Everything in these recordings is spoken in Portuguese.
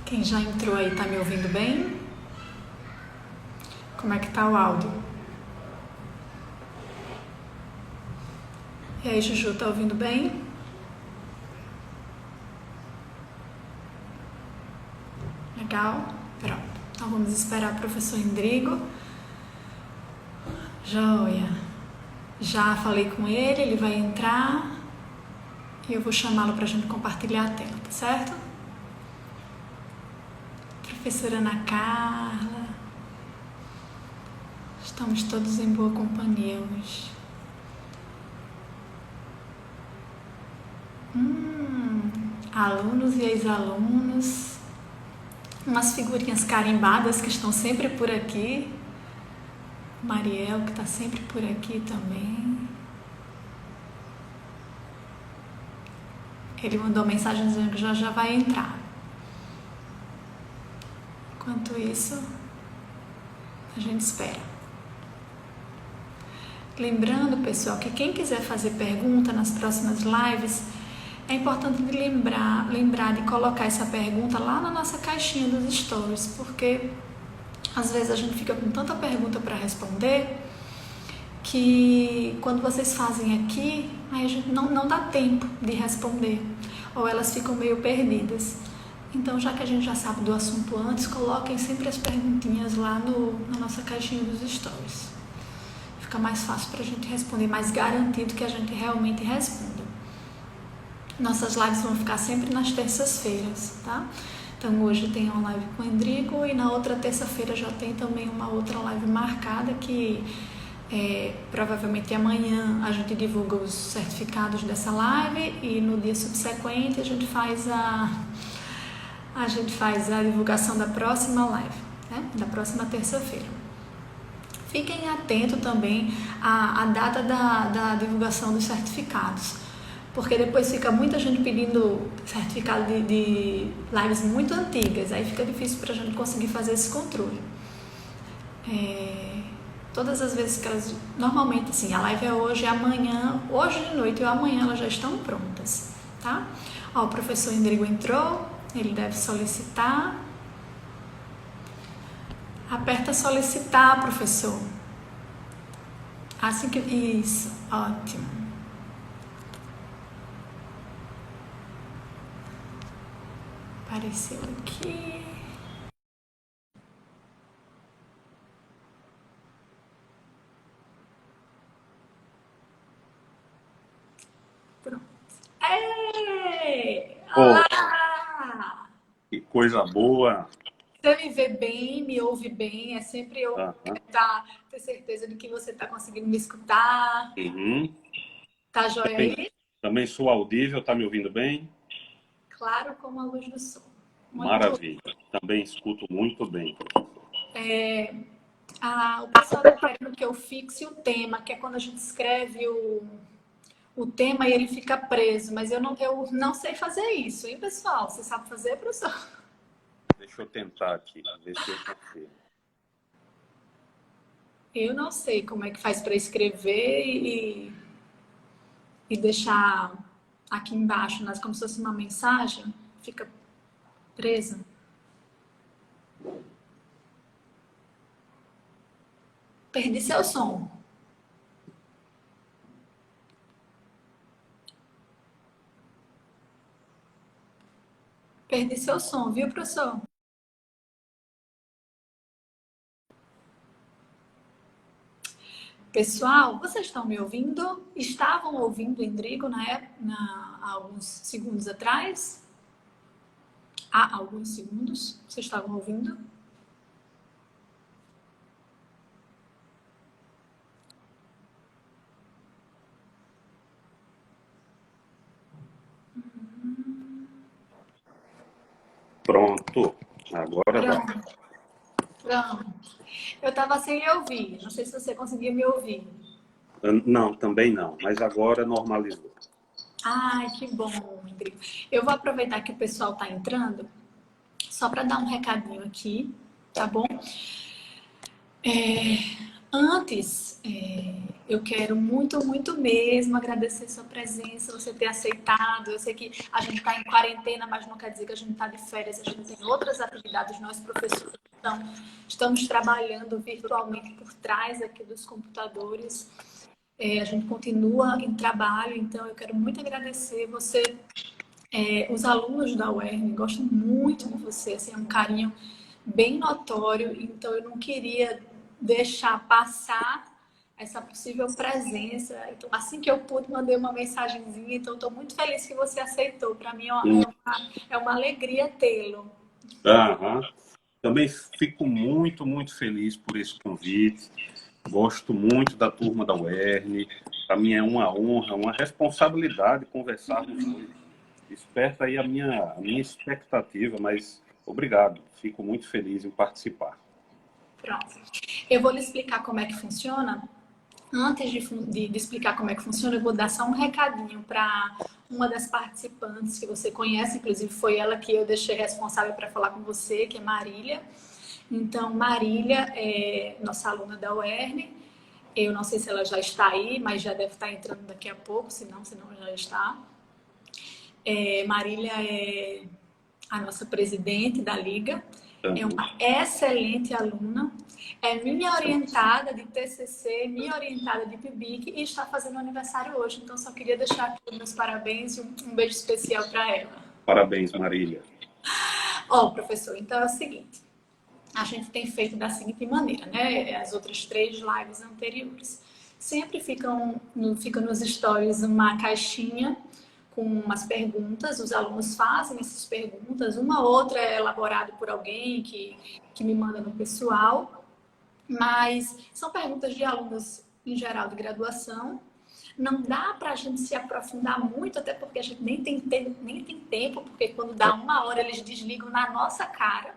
Quem já entrou aí, tá me ouvindo bem? Como é que tá o áudio? E aí, Juju, tá ouvindo bem? Legal? Pronto. Então vamos esperar o professor Indrigo. Joia. Já falei com ele vai entrar e eu vou chamá-lo pra gente compartilhar a tela, tá certo? Professora Ana Carla. Estamos todos em boa companhia hoje. Alunos e ex-alunos. Umas figurinhas carimbadas que estão sempre por aqui. Mariel, que está sempre por aqui também. Ele mandou mensagem dizendo que já vai entrar. Enquanto isso, a gente espera. Lembrando, pessoal, que quem quiser fazer pergunta nas próximas lives, é importante lembrar de colocar essa pergunta lá na nossa caixinha dos stories, porque às vezes a gente fica com tanta pergunta para responder que quando vocês fazem aqui, aí a gente não dá tempo de responder, ou elas ficam meio perdidas. Então, já que a gente já sabe do assunto antes, coloquem sempre as perguntinhas lá na nossa caixinha dos stories. Fica mais fácil para a gente responder, mais garantido que a gente realmente responda. Nossas lives vão ficar sempre nas terças-feiras, tá? Então hoje tem uma live com o Endrigo e na outra terça-feira já tem também uma outra live marcada que provavelmente amanhã a gente divulga os certificados dessa live e no dia subsequente a gente faz a divulgação da próxima live, né? Da próxima terça-feira. Fiquem atentos também à data da divulgação dos certificados, porque depois fica muita gente pedindo certificado de lives muito antigas, aí fica difícil para a gente conseguir fazer esse controle. Todas as vezes que elas... Normalmente, assim, a live é hoje, amanhã, hoje de noite e amanhã elas já estão prontas, tá? Ó, o professor Indrigo entrou, ele deve solicitar. Aperta solicitar, professor. Assim que... Isso, ótimo. Apareceu aqui. Pronto. Ei! Olá! Que coisa boa! Você me vê bem, me ouve bem, é sempre eu ter certeza de que você está conseguindo me escutar. Tá joia aí? Também sou audível, tá me ouvindo bem? Claro como a luz do sol. Maravilha. Também escuto muito bem. O pessoal está querendo que eu fixe o tema, que é quando a gente escreve o tema e ele fica preso, mas eu não sei fazer isso, hein, pessoal? Você sabe fazer, professor? Deixa eu tentar aqui, ver se eu consigo. Eu não sei como é que faz para escrever e deixar aqui embaixo, como se fosse uma mensagem, fica presa. Perdi seu som. Perdi seu som, viu, professor? Pessoal, vocês estão me ouvindo? Estavam ouvindo o Endrigo há alguns segundos atrás? Há alguns segundos? Vocês estavam ouvindo? Pronto. Agora dá. Pronto. Eu estava sem ouvir. Não sei se você conseguia me ouvir. Não, também não. Mas agora normalizou. Ai, que bom, Rodrigo. Eu vou aproveitar que o pessoal está entrando, só para dar um recadinho aqui, tá bom? Antes, eu quero muito, muito mesmo agradecer sua presença, você ter aceitado. Eu sei que a gente está em quarentena, mas não quer dizer que a gente está de férias. A gente tem outras atividades, nós professores, então estamos trabalhando virtualmente por trás aqui dos computadores. A gente continua em trabalho, então eu quero muito agradecer você. Os alunos da UERN gostam muito de você, assim, é um carinho bem notório, então eu não queria deixar passar essa possível presença. Então, assim que eu pude, mandei uma mensagenzinha, então estou muito feliz que você aceitou. Para mim é uma alegria tê-lo. Aham. Também fico muito, muito feliz por esse convite. Gosto muito da turma da UERN. Para mim é uma honra, uma responsabilidade conversarmos hoje. Desperta aí a minha expectativa, mas obrigado. Fico muito feliz em participar. Pronto. Eu vou lhe explicar como é que funciona. Antes de explicar como é que funciona, eu vou dar só um recadinho para uma das participantes que você conhece, inclusive foi ela que eu deixei responsável para falar com você, que é Marília. Então, Marília é nossa aluna da UERN. Eu não sei se ela já está aí, mas já deve estar entrando daqui a pouco, se não já está. Marília é a nossa presidente da Liga, é uma excelente aluna, é minha orientada de TCC, minha orientada de PIBIC e está fazendo aniversário hoje. Então, só queria deixar aqui os meus parabéns e um beijo especial para ela. Parabéns, Marília. Professor, então é o seguinte, a gente tem feito da seguinte maneira, né? As outras 3 lives anteriores. Sempre fica nos stories uma caixinha com umas perguntas, os alunos fazem essas perguntas, uma outra é elaborada por alguém que me manda no pessoal, mas são perguntas de alunos, em geral, de graduação. Não dá para a gente se aprofundar muito, até porque a gente nem tem tempo, porque quando dá 1 hora eles desligam na nossa cara.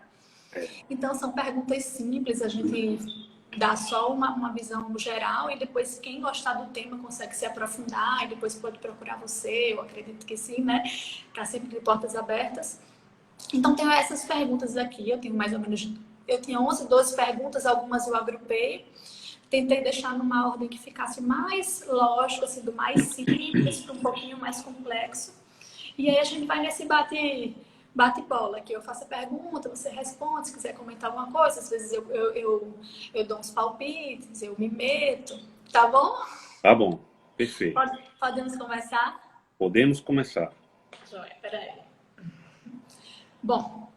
Então, são perguntas simples, a gente dá só uma visão geral e depois quem gostar do tema consegue se aprofundar e depois pode procurar você, eu acredito que sim, né? Está sempre de portas abertas. Então, tenho essas perguntas aqui, eu tinha 11, 12 perguntas, algumas eu agrupei. Tentei deixar numa ordem que ficasse mais lógica, assim, do mais simples para um pouquinho mais complexo. E aí a gente vai nesse bate-bola, que eu faço a pergunta, você responde, se quiser comentar alguma coisa, às vezes eu dou uns palpites, eu me meto, tá bom? Tá bom, perfeito. Podemos começar? Podemos começar. Joia, peraí. Bom,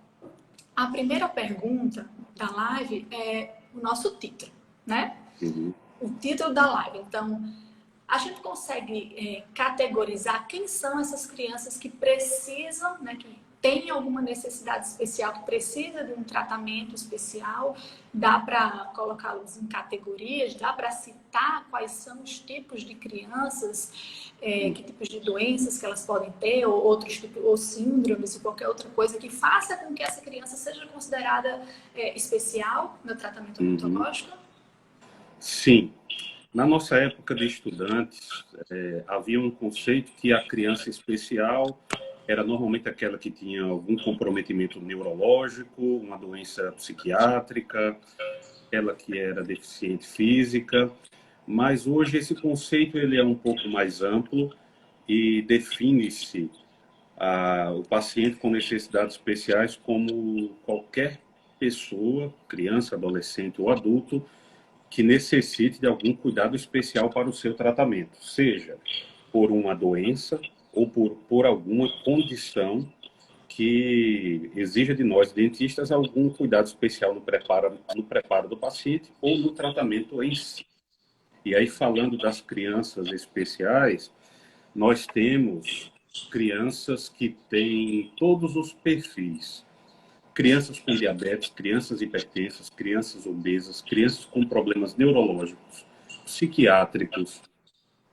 a primeira pergunta da live é o nosso título, né? Uhum. O título da live. Então, a gente consegue categorizar quem são essas crianças que precisam, né, que têm alguma necessidade especial, que precisa de um tratamento especial. Dá para colocá-los em categorias, dá para citar quais são os tipos de crianças, que tipos de doenças que elas podem ter, ou outros tipos, ou síndromes, ou qualquer outra coisa que faça com que essa criança seja considerada especial no tratamento odontológico? Sim. Na nossa época de estudantes, havia um conceito que a criança especial era normalmente aquela que tinha algum comprometimento neurológico, uma doença psiquiátrica, aquela que era deficiente física, mas hoje esse conceito ele é um pouco mais amplo e define-se o paciente com necessidades especiais como qualquer pessoa, criança, adolescente ou adulto, que necessite de algum cuidado especial para o seu tratamento, seja por uma doença ou por alguma condição que exija de nós, dentistas, algum cuidado especial no preparo do paciente ou no tratamento em si. E aí, falando das crianças especiais, nós temos crianças que têm todos os perfis. Crianças com diabetes, crianças hipertensas, crianças obesas, crianças com problemas neurológicos, psiquiátricos,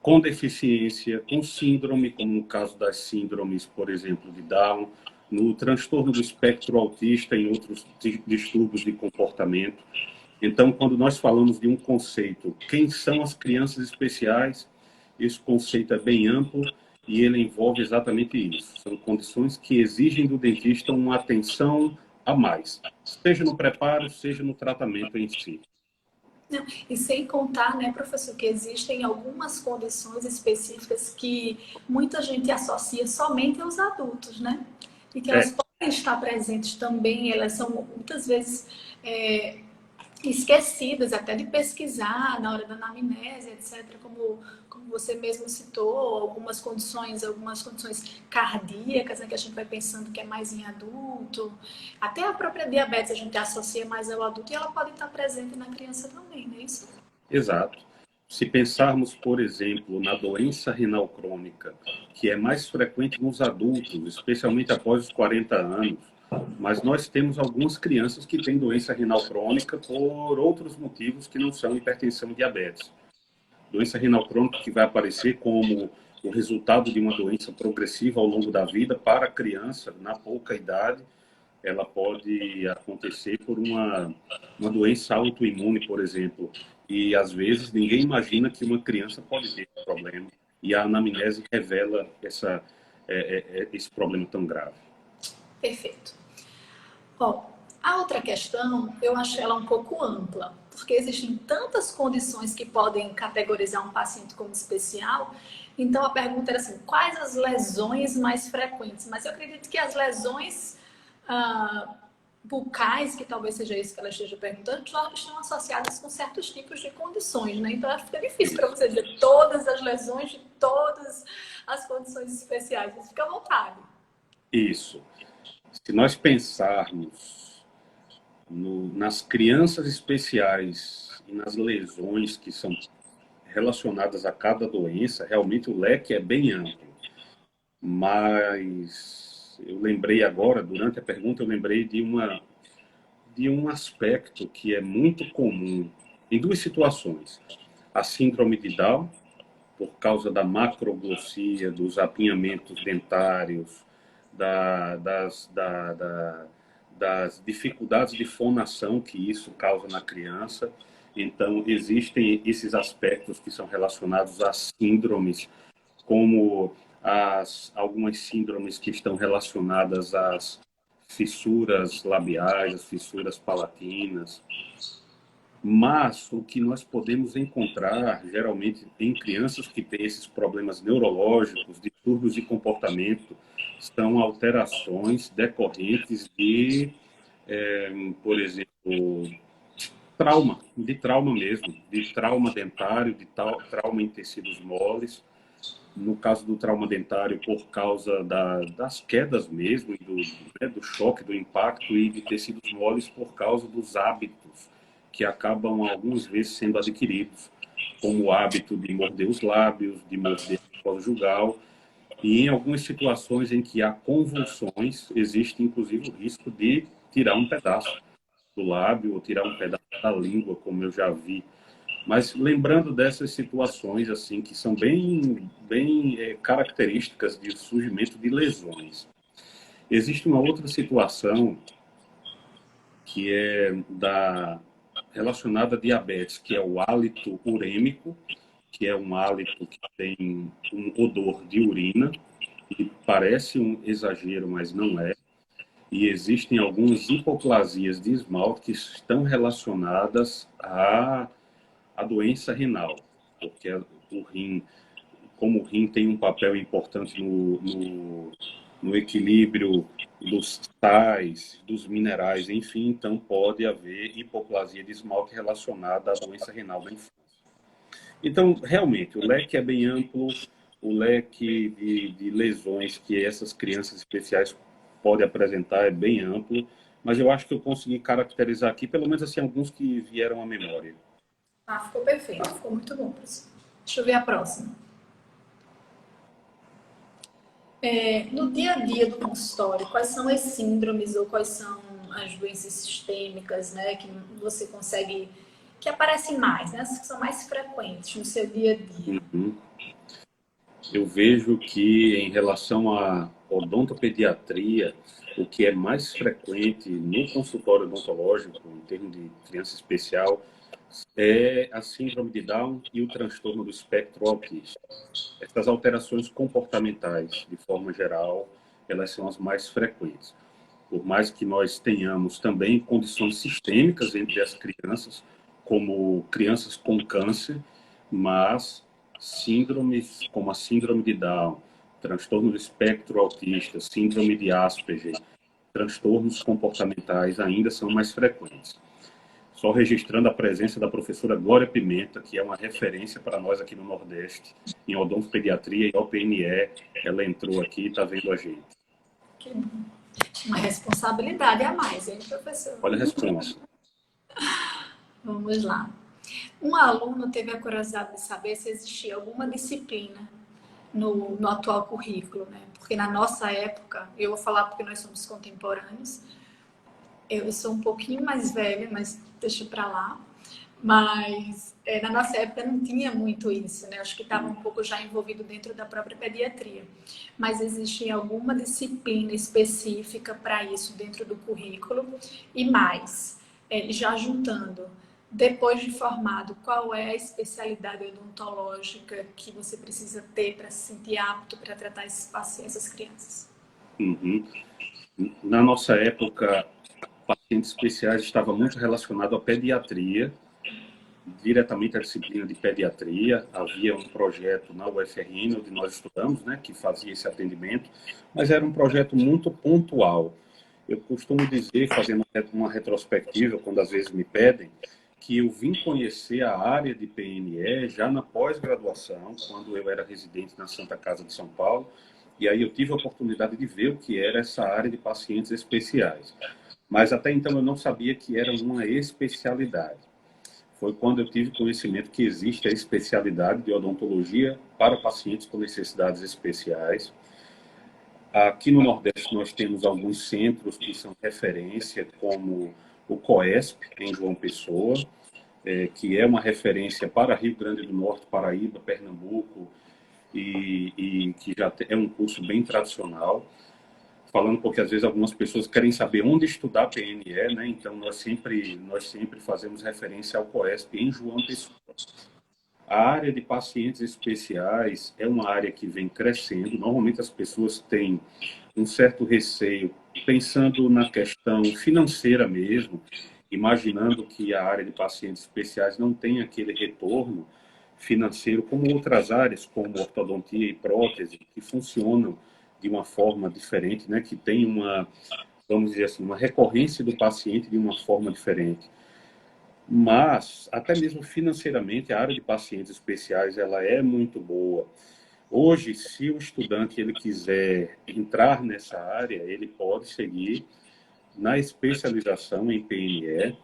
com deficiência, com síndrome, como no caso das síndromes, por exemplo, de Down, no transtorno do espectro autista e em outros distúrbios de comportamento. Então, quando nós falamos de um conceito, quem são as crianças especiais, esse conceito é bem amplo e ele envolve exatamente isso. São condições que exigem do dentista uma atenção a mais, seja no preparo, seja no tratamento em si. Não, e sem contar, né, professor, que existem algumas condições específicas que muita gente associa somente aos adultos, né? E que elas É, podem estar presentes também, elas são muitas vezes esquecidas até de pesquisar na hora da anamnese, etc., como você mesmo citou, algumas condições cardíacas, né, que a gente vai pensando que é mais em adulto, até a própria diabetes a gente associa mais ao adulto e ela pode estar presente na criança também, não é isso? exato. Se pensarmos, por exemplo, na doença renal crônica, que é mais frequente nos adultos, especialmente após os 40 anos, mas nós temos algumas crianças que têm doença renal crônica por outros motivos que não são hipertensão e diabetes. Doença renal crônica que vai aparecer como o resultado de uma doença progressiva ao longo da vida para a criança, na pouca idade, ela pode acontecer por uma doença autoimune, por exemplo. E, às vezes, ninguém imagina que uma criança pode ter esse problema. E a anamnese revela esse problema tão grave. Perfeito. Bom, a outra questão, eu acho ela um pouco ampla, porque existem tantas condições que podem categorizar um paciente como especial. Então a pergunta era assim, quais as lesões mais frequentes? Mas eu acredito que as lesões bucais, que talvez seja isso que ela esteja perguntando, já estão associadas com certos tipos de condições, né? Então acho que fica difícil para você dizer todas as lesões de todas as condições especiais. Mas fica à vontade. Isso. Se nós pensarmos nas crianças especiais e nas lesões que são relacionadas a cada doença, realmente o leque é bem amplo. Mas eu lembrei agora, durante a pergunta, eu lembrei de um aspecto que é muito comum em duas situações. A síndrome de Down, por causa da macroglossia, dos apinhamentos dentários, das dificuldades de fonação que isso causa na criança. Então, existem esses aspectos que são relacionados a síndromes, como algumas síndromes que estão relacionadas às fissuras labiais, às fissuras palatinas. Mas o que nós podemos encontrar, geralmente, em crianças que têm esses problemas neurológicos, distúrbios de comportamento, são alterações decorrentes por exemplo, de trauma mesmo, de trauma dentário, de trauma em tecidos moles. No caso do trauma dentário, por causa das quedas mesmo, do choque, do impacto, e de tecidos moles por causa dos hábitos que acabam algumas vezes sendo adquiridos, como o hábito de morder os lábios, de morder a conjugal, e em algumas situações em que há convulsões, existe inclusive o risco de tirar um pedaço do lábio ou tirar um pedaço da língua, como eu já vi. Mas lembrando dessas situações assim que são bem características de surgimento de lesões. Existe uma outra situação que é relacionada a diabetes, que é o hálito urêmico, que é um hálito que tem um odor de urina, que parece um exagero, mas não é. E existem algumas hipoplasias de esmalte que estão relacionadas à doença renal, porque o rim, como o rim tem um papel importante no equilíbrio dos sais, dos minerais, enfim, então pode haver hipoplasia de esmalte relacionada à doença renal da infância. Então, realmente, o leque é bem amplo, o leque de lesões que essas crianças especiais podem apresentar é bem amplo, mas eu acho que eu consegui caracterizar aqui, pelo menos assim, alguns que vieram à memória. Ah, ficou perfeito, ficou muito bom, professor. Deixa eu ver a próxima. No dia a dia do consultório, quais são as síndromes ou quais são as doenças sistêmicas, né, que você consegue, que aparecem mais, né, as que são mais frequentes no seu dia a dia? Uhum. Eu vejo que, em relação à odontopediatria, o que é mais frequente no consultório odontológico, em termos de criança especial, é a síndrome de Down e o transtorno do espectro autista. Essas alterações comportamentais, de forma geral, elas são as mais frequentes. Por mais que nós tenhamos também condições sistêmicas entre as crianças, como crianças com câncer, mas síndromes como a síndrome de Down, transtorno do espectro autista, síndrome de Asperger, transtornos comportamentais ainda são mais frequentes. Só registrando a presença da professora Glória Pimenta, que é uma referência para nós aqui no Nordeste, em odontopediatria e OPNE. Ela entrou aqui e está vendo a gente. Que bom. Uma responsabilidade a mais, hein, professor? Olha a resposta. Vamos lá. Um aluno teve a curiosidade de saber se existia alguma disciplina no atual currículo, né? Porque na nossa época, eu vou falar porque nós somos contemporâneos, eu sou um pouquinho mais velha, mas deixa pra lá. Mas na nossa época não tinha muito isso, né? Acho que estava um pouco já envolvido dentro da própria pediatria. Mas existia alguma disciplina específica para isso dentro do currículo? E mais, já juntando, depois de formado, qual é a especialidade odontológica que você precisa ter para se sentir apto para tratar esses pacientes, essas crianças? Uhum. Na nossa época, pacientes especiais estava muito relacionado à pediatria, diretamente à disciplina de pediatria. Havia um projeto na UFRN, onde nós estudamos, né, que fazia esse atendimento, mas era um projeto muito pontual. Eu costumo dizer, fazendo uma retrospectiva, quando às vezes me pedem, que eu vim conhecer a área de PNE já na pós-graduação, quando eu era residente na Santa Casa de São Paulo, e aí eu tive a oportunidade de ver o que era essa área de pacientes especiais. Mas até então eu não sabia que era uma especialidade. Foi quando eu tive conhecimento que existe a especialidade de odontologia para pacientes com necessidades especiais. Aqui no Nordeste nós temos alguns centros que são referência, como o COESP, em João Pessoa, que é uma referência para Rio Grande do Norte, Paraíba, Pernambuco, e que já é um curso bem tradicional. Falando porque às vezes algumas pessoas querem saber onde estudar PNE, né? Então nós sempre fazemos referência ao COESP em João Pessoa. A área de pacientes especiais é uma área que vem crescendo. Normalmente as pessoas têm um certo receio, pensando na questão financeira mesmo, imaginando que a área de pacientes especiais não tem aquele retorno financeiro como outras áreas, como ortodontia e prótese, que funcionam de uma forma diferente, né? Que tem vamos dizer assim, uma recorrência do paciente de uma forma diferente. Mas, até mesmo financeiramente, a área de pacientes especiais ela é muito boa. Hoje, se o estudante ele quiser entrar nessa área, ele pode seguir na especialização em PNE.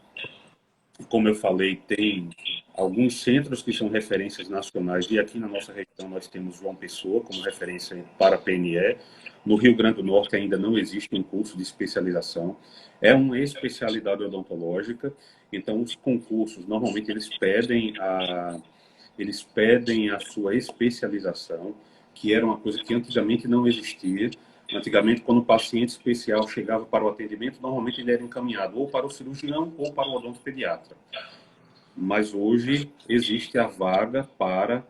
Como eu falei, tem alguns centros que são referências nacionais, e aqui na nossa região nós temos João Pessoa como referência para PNE. No Rio Grande do Norte ainda não existe um curso de especialização. É uma especialidade odontológica, então os concursos, normalmente eles pedem a sua especialização, que era uma coisa que antigamente não existia. Antigamente, quando o paciente especial chegava para o atendimento, normalmente ele era encaminhado ou para o cirurgião ou para o odontopediatra. Mas hoje existe a vaga para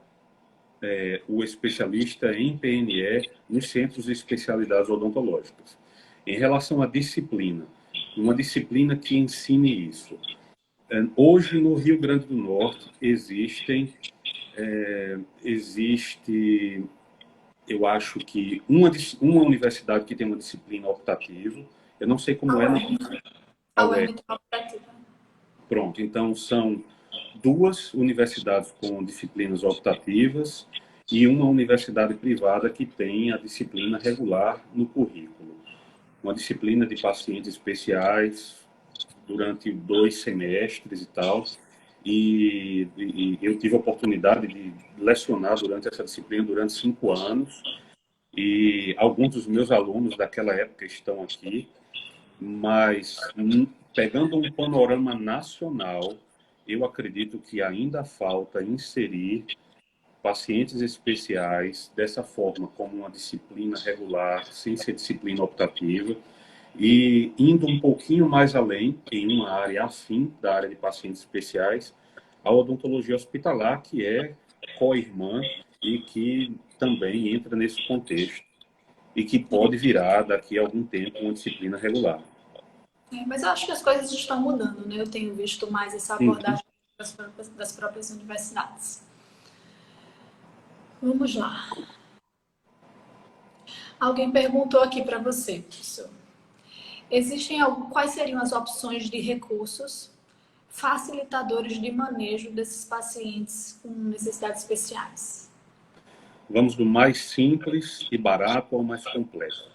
o especialista em PNE nos centros de especialidades odontológicas. Em relação à disciplina, uma disciplina que ensine isso. Hoje, no Rio Grande do Norte, existe, eu acho que uma universidade que tem uma disciplina optativa. Eu não sei como é na optativa. Pronto, então são duas universidades com disciplinas optativas e uma universidade privada que tem a disciplina regular no currículo. Uma disciplina de pacientes especiais durante 2 semestres e tal. E eu tive a oportunidade de lecionar durante essa disciplina durante 5 anos. E alguns dos meus alunos daquela época estão aqui, mas pegando um panorama nacional, eu acredito que ainda falta inserir pacientes especiais dessa forma, como uma disciplina regular, sem ser disciplina optativa, e indo um pouquinho mais além, em uma área afim da área de pacientes especiais, a odontologia hospitalar, que é co-irmã e que também entra nesse contexto e que pode virar, daqui a algum tempo, uma disciplina regular. Mas eu acho que as coisas estão mudando, né? Eu tenho visto mais essa abordagem das próprias universidades. Vamos lá. Alguém perguntou aqui para você, professor. Quais seriam as opções de recursos facilitadores de manejo desses pacientes com necessidades especiais? Vamos do mais simples e barato ao mais complexo.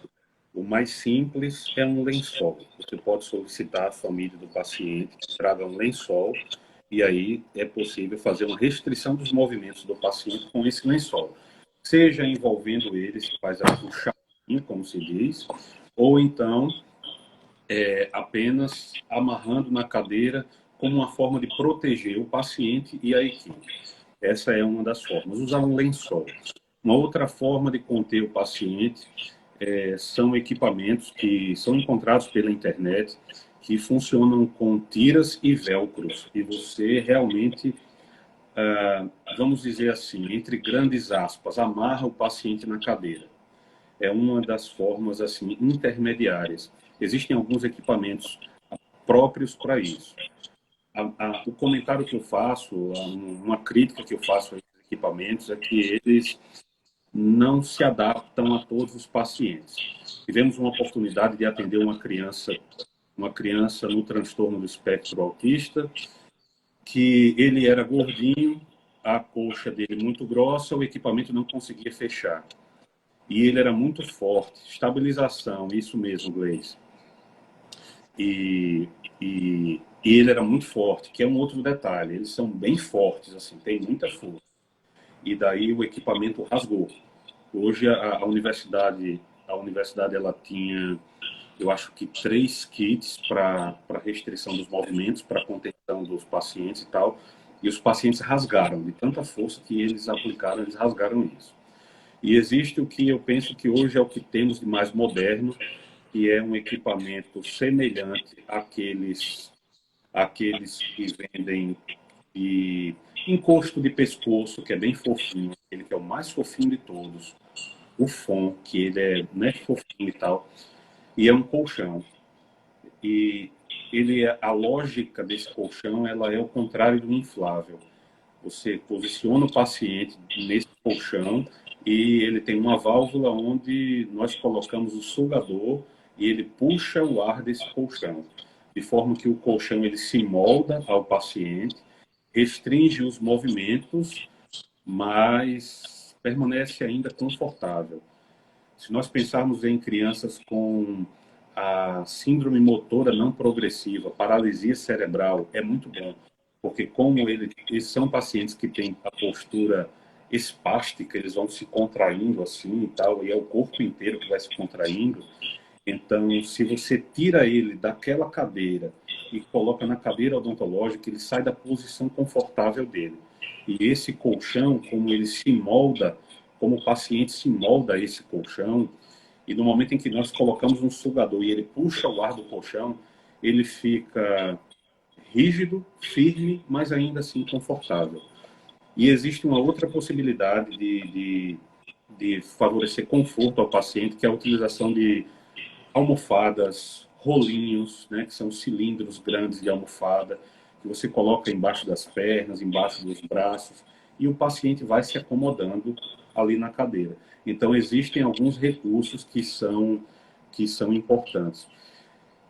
O mais simples é um lençol. Você pode solicitar à família do paciente que traga um lençol e aí é possível fazer uma restrição dos movimentos do paciente com esse lençol. Seja envolvendo ele, se faz a puxadinha, como se diz, ou então apenas amarrando na cadeira como uma forma de proteger o paciente e a equipe. Essa é uma das formas. Usar um lençol. Uma outra forma de conter o paciente são equipamentos que são encontrados pela internet, que funcionam com tiras e velcros. E você realmente, vamos dizer assim, entre grandes aspas, amarra o paciente na cadeira. É uma das formas assim intermediárias. Existem alguns equipamentos próprios para isso. O comentário que eu faço, uma crítica que eu faço a esses equipamentos é que eles não se adaptam a todos os pacientes. Tivemos uma oportunidade de atender uma criança no transtorno do espectro autista, que ele era gordinho, a coxa dele muito grossa, o equipamento não conseguia fechar. E ele era muito forte, estabilização, isso mesmo, Gleice. E ele era muito forte, que é um outro detalhe. Eles são bem fortes, assim, tem muita força. E daí o equipamento rasgou. Hoje a universidade ela tinha, eu acho que 3 kits para restrição dos movimentos, para contenção dos pacientes e tal. E os pacientes rasgaram, de tanta força que eles aplicaram, eles rasgaram isso. E existe o que eu penso que hoje é o que temos de mais moderno, que é um equipamento semelhante àqueles que vendem de encosto de pescoço, que é bem fofinho, aquele que é o mais fofinho de todos, o FON, que ele é, né, fofinho e tal, e é um colchão. E a lógica desse colchão, ela é o contrário do inflável. Você posiciona o paciente nesse colchão e ele tem uma válvula onde nós colocamos o sugador e ele puxa o ar desse colchão, de forma que o colchão ele se molda ao paciente, restringe os movimentos, mas permanece ainda confortável. Se nós pensarmos em crianças com a síndrome motora não progressiva, paralisia cerebral, é muito bom, porque como eles são pacientes que têm a postura espástica, eles vão se contraindo assim e tal, e é o corpo inteiro que vai se contraindo. Então, se você tira ele daquela cadeira e coloca na cadeira odontológica, ele sai da posição confortável dele. E esse colchão, como ele se molda, como o paciente se molda a esse colchão, e no momento em que nós colocamos um sugador e ele puxa o ar do colchão, ele fica rígido, firme, mas ainda assim confortável. E existe uma outra possibilidade de favorecer conforto ao paciente, que é a utilização de almofadas, rolinhos, né, que são cilindros grandes de almofada, que você coloca embaixo das pernas, embaixo dos braços, e o paciente vai se acomodando ali na cadeira. Então, existem alguns recursos que são importantes.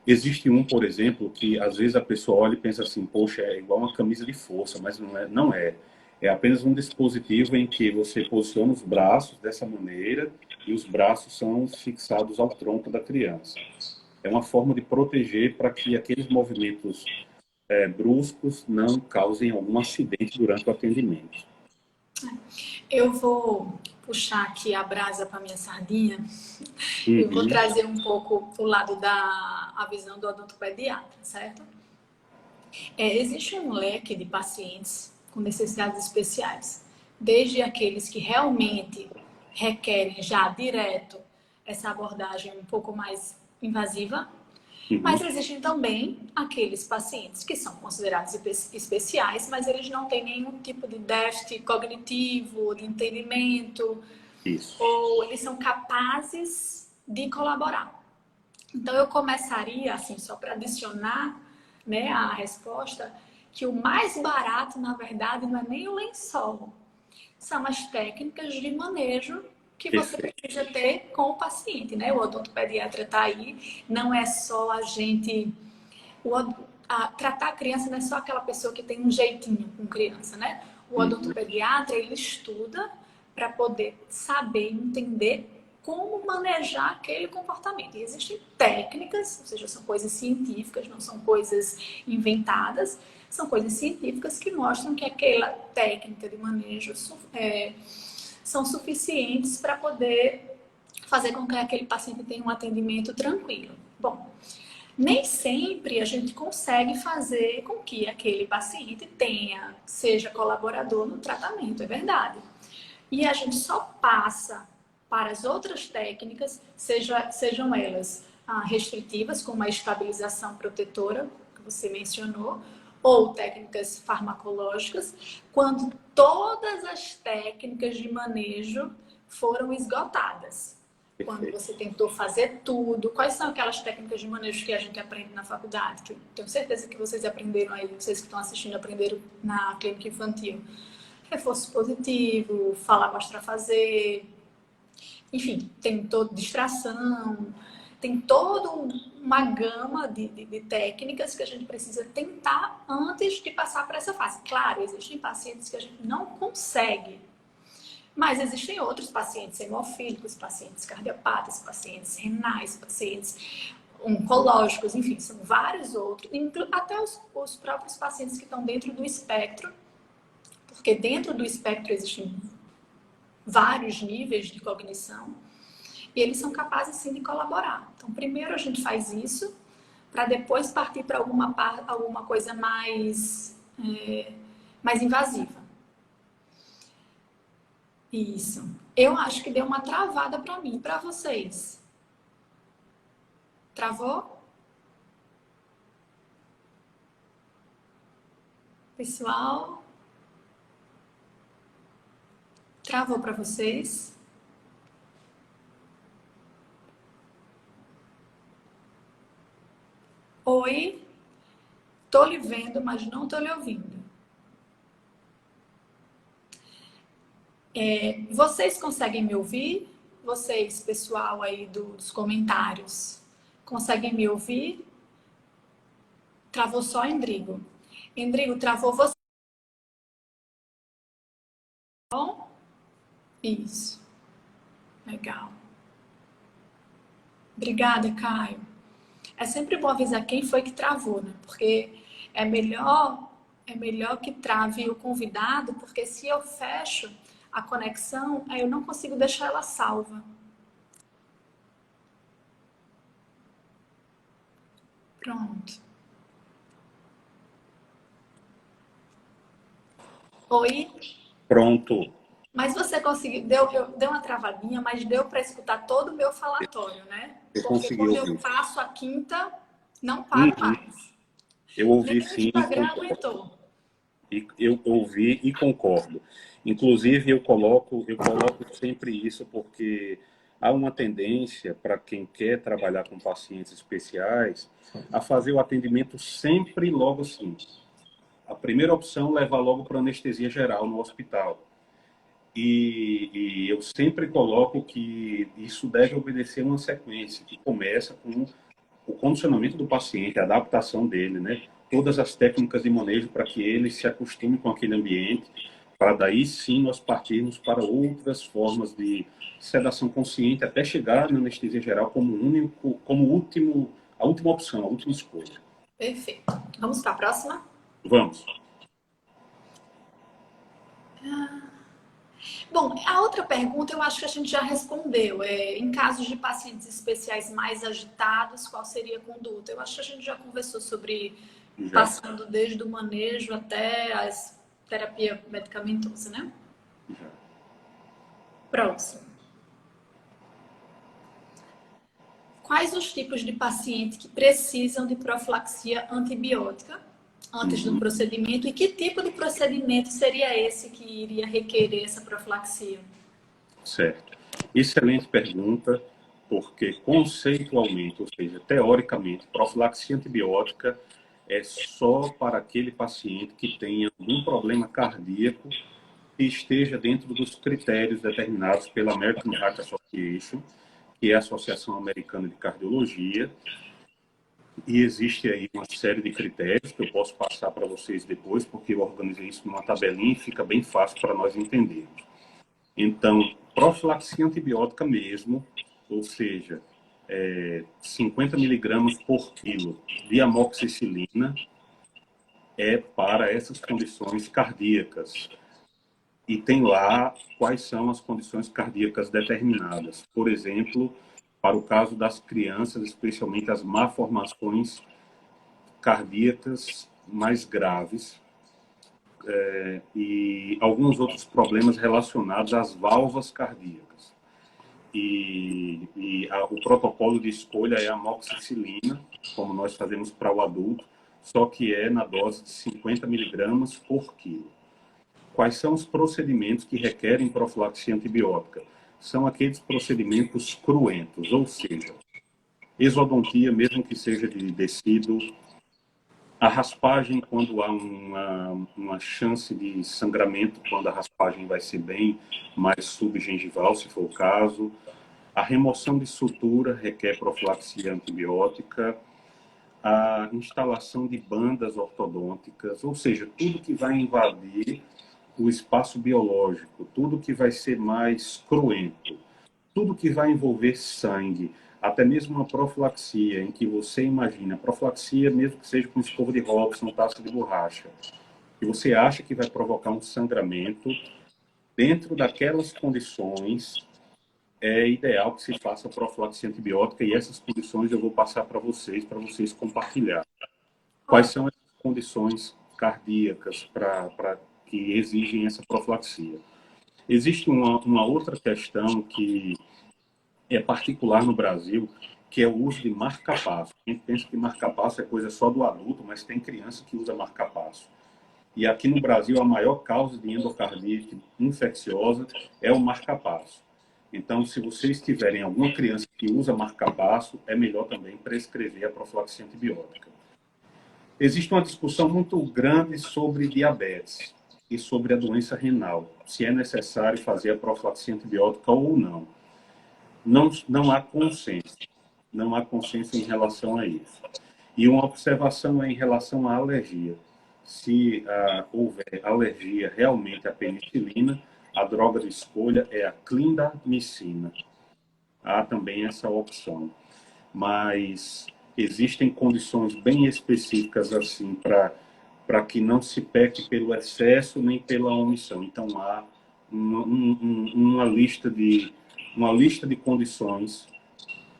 Existe um, por exemplo, que às vezes a pessoa olha e pensa assim, poxa, é igual uma camisa de força, mas não é. Não é. É apenas um dispositivo em que você posiciona os braços dessa maneira e os braços são fixados ao tronco da criança. É uma forma de proteger para que aqueles movimentos bruscos não causem algum acidente durante o atendimento. Eu vou puxar aqui a brasa para minha sardinha e vou trazer um pouco o lado a visão do odontopediatra, certo? Existe um leque de pacientes com necessidades especiais, desde aqueles que realmente requerem já direto essa abordagem um pouco mais invasiva, mas existem também aqueles pacientes que são considerados especiais, mas eles não têm nenhum tipo de déficit cognitivo, de entendimento, ou eles são capazes de colaborar. Então, eu começaria, assim, só para adicionar, né, a resposta, que o mais barato, na verdade, não é nem o lençol. São as técnicas de manejo que você precisa ter com o paciente, né? O odontopediatra está aí, não é só a gente... tratar a criança não é só aquela pessoa que tem um jeitinho com criança, né? O odontopediatra, ele estuda para poder saber, entender como manejar aquele comportamento. E existem técnicas, ou seja, são coisas científicas, não são coisas inventadas, são coisas científicas que mostram que aquela técnica de manejo são suficientes para poder fazer com que aquele paciente tenha um atendimento tranquilo. Bom, nem sempre a gente consegue fazer com que aquele paciente seja colaborador no tratamento, é verdade. E a gente só passa para as outras técnicas, sejam elas restritivas, como a estabilização protetora, que você mencionou, ou técnicas farmacológicas, quando todas as técnicas de manejo foram esgotadas. Quando você tentou fazer tudo, quais são aquelas técnicas de manejo que a gente aprende na faculdade? Que eu tenho certeza que vocês aprenderam aí, vocês que estão assistindo aprenderam na clínica infantil. Reforço positivo, falar, mostrar, fazer, enfim, tem toda distração, tem toda uma gama de técnicas que a gente precisa tentar antes de passar por essa fase. Claro, existem pacientes que a gente não consegue, mas existem outros pacientes hemofílicos, pacientes cardiopatas, pacientes renais, pacientes oncológicos, enfim, são vários outros, até os próprios pacientes que estão dentro do espectro, porque dentro do espectro existem vários níveis de cognição e eles são capazes sim de colaborar. Então, primeiro a gente faz isso para depois partir para alguma coisa mais invasiva. Isso. Eu acho que deu uma travada para mim, para vocês. Travou? Pessoal? Travou para vocês? Oi? Tô lhe vendo, mas não tô lhe ouvindo. Vocês conseguem me ouvir? Vocês, pessoal aí dos comentários, conseguem me ouvir? Travou só Endrigo. Endrigo, travou você? Bom? Isso. Legal. Obrigada, Caio. É sempre bom avisar quem foi que travou, né? Porque é melhor que trave o convidado, porque se eu fecho a conexão, aí eu não consigo deixar ela salva. Pronto. Oi? Pronto. Mas você conseguiu, deu uma travadinha, mas deu para escutar todo o meu falatório, né? Eu Porque consegui quando ouvir. eu faço a quinta, não paro mais. Eu ouvi Nem o sim, Instagram concordo. aguentou. Eu ouvi e concordo. Inclusive, eu coloco sempre isso porque há uma tendência para quem quer trabalhar com pacientes especiais a fazer o atendimento sempre logo assim. A primeira opção é levar logo para anestesia geral no hospital. E eu sempre coloco que isso deve obedecer uma sequência, que começa com o condicionamento do paciente, a adaptação dele, né? Todas as técnicas de manejo para que ele se acostume com aquele ambiente, para daí sim nós partirmos para outras formas de sedação consciente, até chegar na anestesia geral como a última opção, a última escolha. Perfeito. Vamos para a próxima? Vamos. Bom, a outra pergunta eu acho que a gente já respondeu. Em casos de pacientes especiais mais agitados, qual seria a conduta? Eu acho que a gente já conversou sobre passando desde o manejo até a terapia medicamentosa, né? Já. Próximo. Quais os tipos de paciente que precisam de profilaxia antibiótica antes do procedimento e que tipo de procedimento seria esse que iria requerer essa profilaxia? Certo. Excelente pergunta, porque conceitualmente, ou seja, teoricamente, profilaxia antibiótica é só para aquele paciente que tenha algum problema cardíaco que esteja dentro dos critérios determinados pela American Heart Association, que é a Associação Americana de Cardiologia, e existe aí uma série de critérios que eu posso passar para vocês depois, porque eu organizei isso numa tabelinha e fica bem fácil para nós entendermos. Então, profilaxia antibiótica mesmo, ou seja, 50 miligramas por quilo de amoxicilina é para essas condições cardíacas. E tem lá quais são as condições cardíacas determinadas. Por exemplo, para o caso das crianças, especialmente as malformações cardíacas mais graves, e alguns outros problemas relacionados às válvulas cardíacas. O protocolo de escolha é a amoxicilina, como nós fazemos para o adulto, só que é na dose de 50 miligramas por quilo. Quais são os procedimentos que requerem profilaxia antibiótica? São aqueles procedimentos cruentos, ou seja, exodontia, mesmo que seja de tecido, a raspagem quando há uma chance de sangramento, quando a raspagem vai ser bem mais subgengival, se for o caso. A remoção de sutura requer profilaxia antibiótica. A instalação de bandas ortodônticas, ou seja, tudo que vai invadir o espaço biológico, tudo que vai ser mais cruento, tudo que vai envolver sangue, até mesmo uma profilaxia, em que você imagina, profilaxia, mesmo que seja com escova de Robson, taça de borracha, e você acha que vai provocar um sangramento, dentro daquelas condições, é ideal que se faça profilaxia antibiótica, e essas condições eu vou passar para vocês compartilhar. Quais são as condições cardíacas que exigem essa profilaxia? Existe uma outra questão que é particular no Brasil, que é o uso de marca-passo. A gente pensa que marca-passo é coisa só do adulto, mas tem criança que usa marca-passo. E aqui no Brasil, a maior causa de endocardite infecciosa é o marca-passo. Então, se vocês tiverem alguma criança que usa marca-passo, é melhor também prescrever a profilaxia antibiótica. Existe uma discussão muito grande sobre diabetes e sobre a doença renal, se é necessário fazer a profilaxia antibiótica ou não. Não há consenso. Não há consenso em relação a isso. E uma observação é em relação à alergia. Se houver alergia realmente à penicilina, a droga de escolha é a clindamicina. Há também essa opção. Mas existem condições bem específicas assim para que não se peque pelo excesso nem pela omissão. Então há uma lista de condições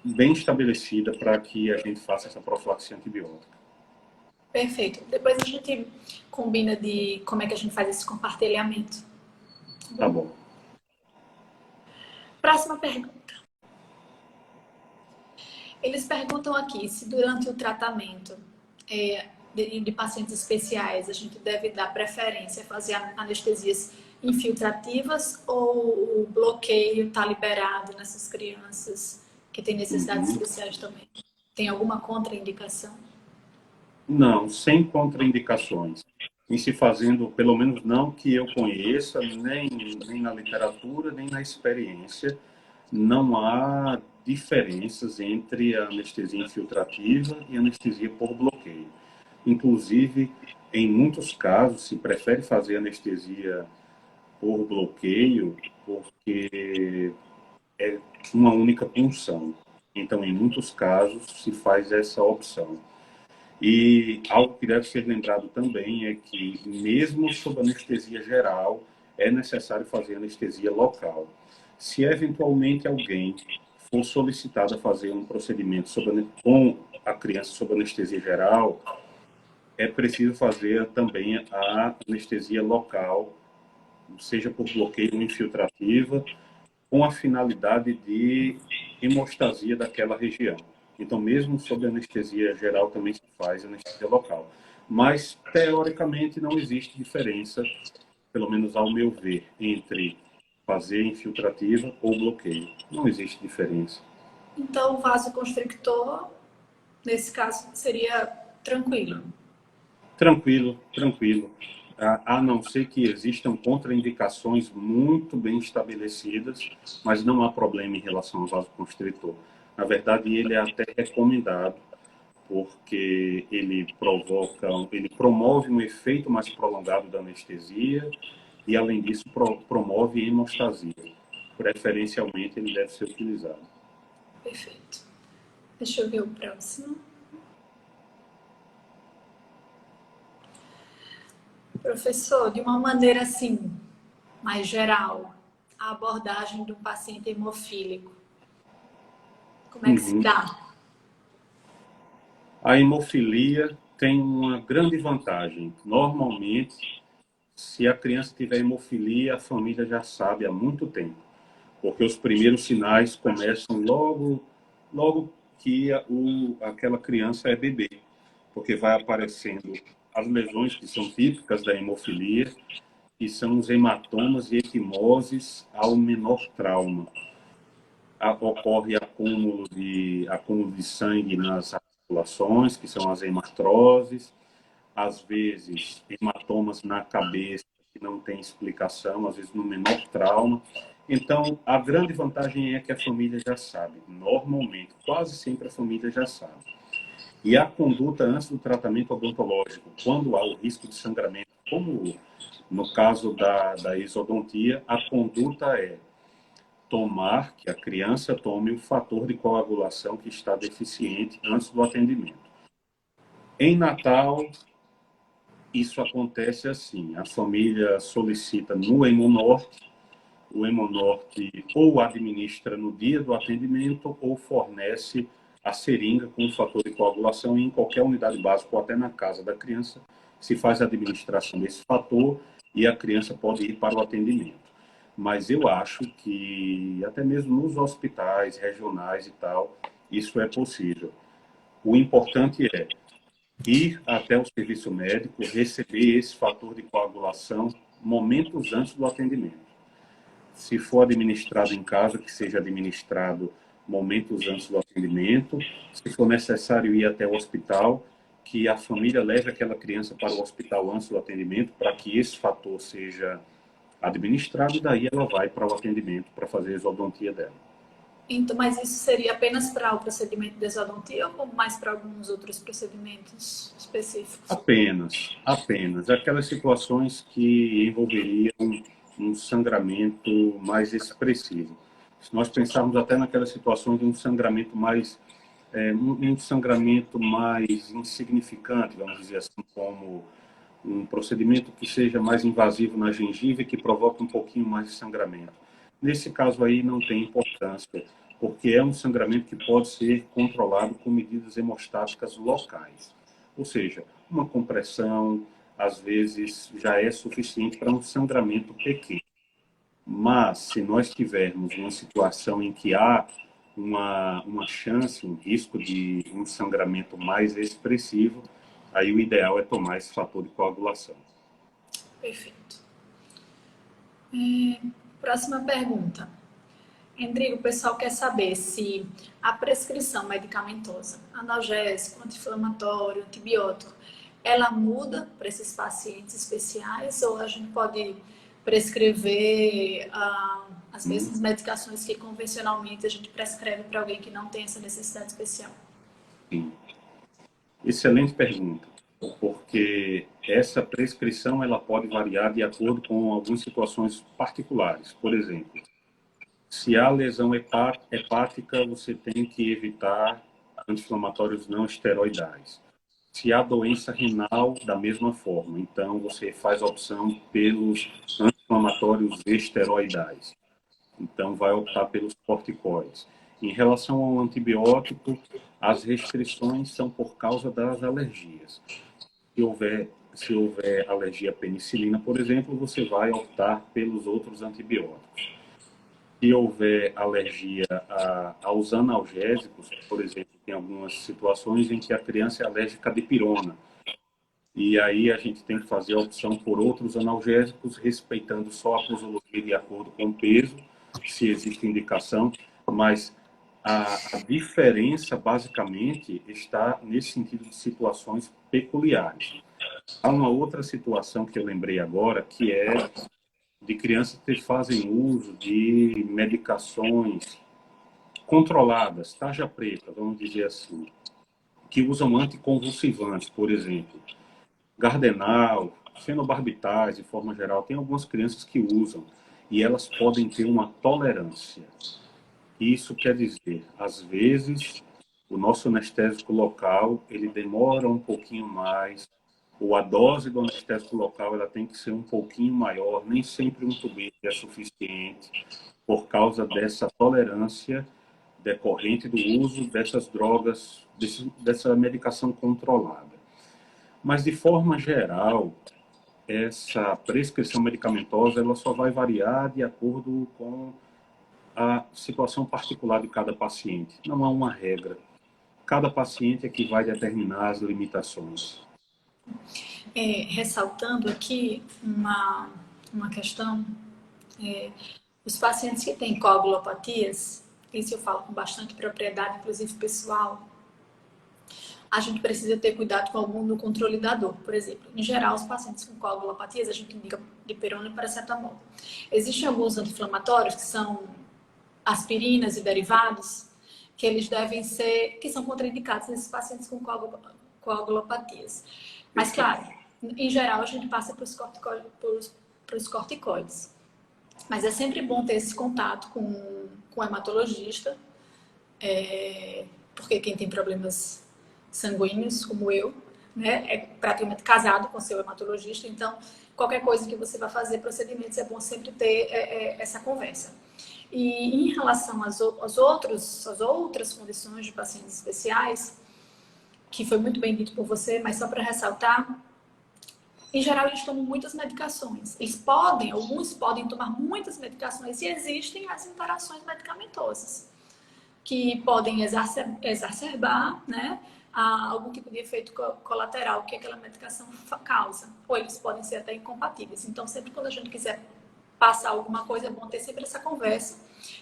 bem estabelecida para que a gente faça essa profilaxia antibiótica. Perfeito. Depois a gente combina de como é que a gente faz esse compartilhamento. Tá bom. Próxima pergunta. Eles perguntam aqui se durante o tratamento de pacientes especiais a gente deve dar preferência a fazer anestesias infiltrativas ou o bloqueio está liberado nessas crianças que têm necessidades especiais também? Tem alguma contraindicação? Não, sem contraindicações. Em se fazendo, pelo menos não que eu conheça, nem na literatura, nem na experiência, não há diferenças entre a anestesia infiltrativa e a anestesia por bloqueio. Inclusive, em muitos casos, se prefere fazer anestesia por bloqueio porque é uma única punção. Então, em muitos casos, se faz essa opção. E algo que deve ser lembrado também é que, mesmo sob anestesia geral, é necessário fazer anestesia local. Se eventualmente alguém for solicitado a fazer um procedimento com a criança sob anestesia geral, é preciso fazer também a anestesia local, seja por bloqueio ou infiltrativa, com a finalidade de hemostasia daquela região. Então, mesmo sob anestesia geral, também se faz anestesia local. Mas, teoricamente, não existe diferença, pelo menos ao meu ver, entre fazer infiltrativa ou bloqueio. Não existe diferença. Então, o vasoconstrictor, nesse caso, seria tranquilo? Tranquilo, tranquilo. A não ser que existam contraindicações muito bem estabelecidas, mas não há problema em relação ao vasoconstritor. Na verdade, ele é até recomendado, porque ele promove um efeito mais prolongado da anestesia e, além disso, promove hemostasia. Preferencialmente, ele deve ser utilizado. Perfeito. Deixa eu ver o próximo. Professor, de uma maneira assim, mais geral, a abordagem do paciente hemofílico, como é que se dá? A hemofilia tem uma grande vantagem. Normalmente, se a criança tiver hemofilia, a família já sabe há muito tempo, porque os primeiros sinais começam logo que aquela criança é bebê, porque vai aparecendo as lesões que são típicas da hemofilia, que são os hematomas e equimoses ao menor trauma. Ocorre acúmulo de sangue nas articulações, que são as hematroses, às vezes hematomas na cabeça, que não tem explicação, às vezes no menor trauma. Então, a grande vantagem é que a família já sabe. Normalmente, quase sempre a família já sabe. E a conduta antes do tratamento odontológico, quando há o risco de sangramento, como no caso da exodontia, a conduta é que a criança tome o fator de coagulação que está deficiente antes do atendimento. Em Natal, isso acontece assim, a família solicita no Hemonorte, o Hemonorte ou administra no dia do atendimento ou fornece a seringa com o fator de coagulação e em qualquer unidade básica ou até na casa da criança se faz a administração desse fator e a criança pode ir para o atendimento. Mas eu acho que até mesmo nos hospitais regionais e tal, isso é possível. O importante é ir até o serviço médico, receber esse fator de coagulação momentos antes do atendimento. Se for administrado em casa, que seja administrado momentos antes do atendimento. Se for necessário ir até o hospital, que a família leve aquela criança para o hospital antes do atendimento, para que esse fator seja administrado, e daí ela vai para o atendimento para fazer a exodontia dela. Então, mas isso seria apenas para o procedimento de exodontia ou mais para alguns outros procedimentos específicos? Apenas. Aquelas situações que envolveriam um sangramento mais expressivo. Se nós pensarmos até naquelas situações de um sangramento mais insignificante, vamos dizer assim, como um procedimento que seja mais invasivo na gengiva e que provoque um pouquinho mais de sangramento. Nesse caso aí não tem importância, porque é um sangramento que pode ser controlado com medidas hemostáticas locais. Ou seja, uma compressão, às vezes, já é suficiente para um sangramento pequeno. Mas, se nós tivermos uma situação em que há uma chance, um risco de um sangramento mais expressivo, aí o ideal é tomar esse fator de coagulação. Perfeito. Próxima pergunta. Rodrigo, o pessoal quer saber se a prescrição medicamentosa, analgésico, anti-inflamatório, antibiótico, ela muda para esses pacientes especiais ou a gente pode prescrever as mesmas medicações que convencionalmente a gente prescreve para alguém que não tem essa necessidade especial? Sim. Excelente pergunta, porque essa prescrição ela pode variar de acordo com algumas situações particulares. Por exemplo, se há lesão hepática, você tem que evitar anti-inflamatórios não esteroidais. Se há doença renal, da mesma forma. Então, você faz a opção pelos anti-inflamatórios esteroidais. Então, vai optar pelos corticoides. Em relação ao antibiótico, as restrições são por causa das alergias. Se houver alergia à penicilina, por exemplo, você vai optar pelos outros antibióticos. Se houver alergia aos analgésicos, por exemplo, tem algumas situações em que a criança é alérgica à dipirona. E aí a gente tem que fazer a opção por outros analgésicos, respeitando só a posologia de acordo com o peso, se existe indicação, mas a diferença basicamente está nesse sentido de situações peculiares. Há uma outra situação que eu lembrei agora, que é de crianças que fazem uso de medicações controladas, tarja preta, vamos dizer assim, que usam anticonvulsivantes, por exemplo. Gardenal, fenobarbitais, de forma geral, tem algumas crianças que usam e elas podem ter uma tolerância. Isso quer dizer, às vezes, o nosso anestésico local, ele demora um pouquinho mais, ou a dose do anestésico local, ela tem que ser um pouquinho maior, nem sempre um tubete é suficiente, por causa dessa tolerância decorrente do uso dessas drogas, dessa medicação controlada. Mas, de forma geral, essa prescrição medicamentosa ela só vai variar de acordo com a situação particular de cada paciente. Não há uma regra. Cada paciente é que vai determinar as limitações. Ressaltando aqui uma questão, os pacientes que têm coagulopatias, isso eu falo com bastante propriedade, inclusive pessoal, a gente precisa ter cuidado com algum no controle da dor. Por exemplo, em geral, os pacientes com coagulopatias, a gente indica dipirona e paracetamol. Existem alguns anti-inflamatórios, que são aspirinas e derivados, que eles devem ser, que são contraindicados nesses pacientes com coagulopatias. Mas, claro, em geral, a gente passa para os corticoides. Mas é sempre bom ter esse contato com o hematologista, porque quem tem problemas sanguíneos, como eu, né, é praticamente casado com seu hematologista, então qualquer coisa que você vai fazer, procedimentos, é bom sempre ter essa conversa. E em relação às outras condições de pacientes especiais, que foi muito bem dito por você, mas só para ressaltar, em geral eles tomam muitas medicações. Alguns podem tomar muitas medicações e existem as interações medicamentosas, que podem exacerbar, né, algum tipo de efeito colateral que aquela medicação causa. Ou eles podem ser até incompatíveis. Então, sempre quando a gente quiser passar alguma coisa, é bom ter sempre essa conversa.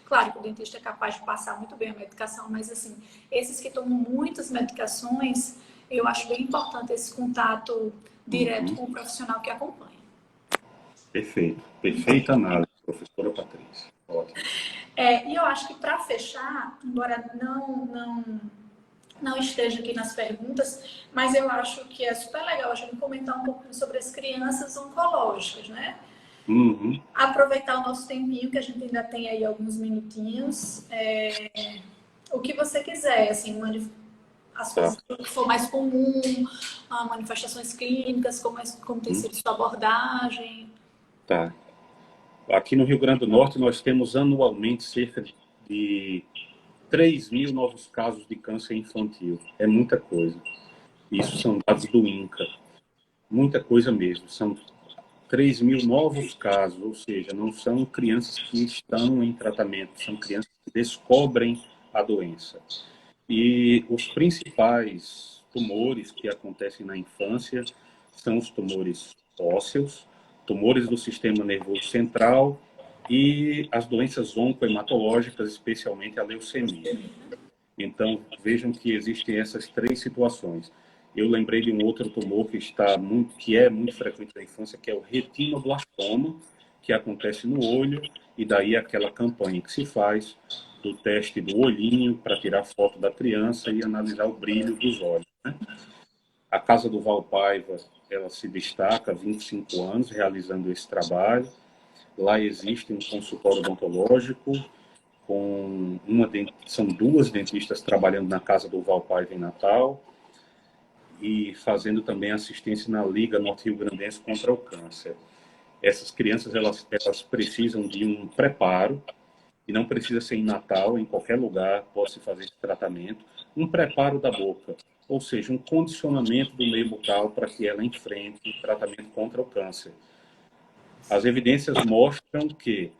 Claro que o dentista é capaz de passar muito bem a medicação, mas assim, esses que tomam muitas medicações, eu acho bem importante esse contato direto com o profissional que acompanha. Perfeito. Perfeita análise, professora Patrícia. Ótimo. E eu acho que para fechar, embora não esteja aqui nas perguntas, mas eu acho que é super legal a gente comentar um pouquinho sobre as crianças oncológicas, né? Uhum. Aproveitar o nosso tempinho, que a gente ainda tem aí alguns minutinhos. O que você quiser, assim, as coisas que for mais comum, manifestações clínicas, como tem sido sua abordagem. Tá. Aqui no Rio Grande do Norte, nós temos anualmente cerca de 3.000 novos casos de câncer infantil. É muita coisa. Isso são dados do INCA. Muita coisa mesmo. São 3.000 novos casos, ou seja, não são crianças que estão em tratamento, são crianças que descobrem a doença. E os principais tumores que acontecem na infância são os tumores ósseos, tumores do sistema nervoso central e as doenças oncohematológicas, especialmente a leucemia. Então, vejam que existem essas três situações. Eu lembrei de um outro tumor que é muito frequente na infância, que é o retinoblastoma, que acontece no olho, e daí aquela campanha que se faz do teste do olhinho para tirar foto da criança e analisar o brilho dos olhos, né? A Casa do Valpaiva, ela se destaca há 25 anos realizando esse trabalho. Lá existe um consultório odontológico, são duas dentistas trabalhando na Casa do Valpaiva em Natal e fazendo também assistência na Liga Norte-Rio-Grandense contra o Câncer. Essas crianças elas precisam de um preparo, e não precisa ser em Natal, em qualquer lugar pode-se fazer esse tratamento, um preparo da boca, ou seja, um condicionamento do meio bucal para que ela enfrente o tratamento contra o câncer. As evidências mostram que,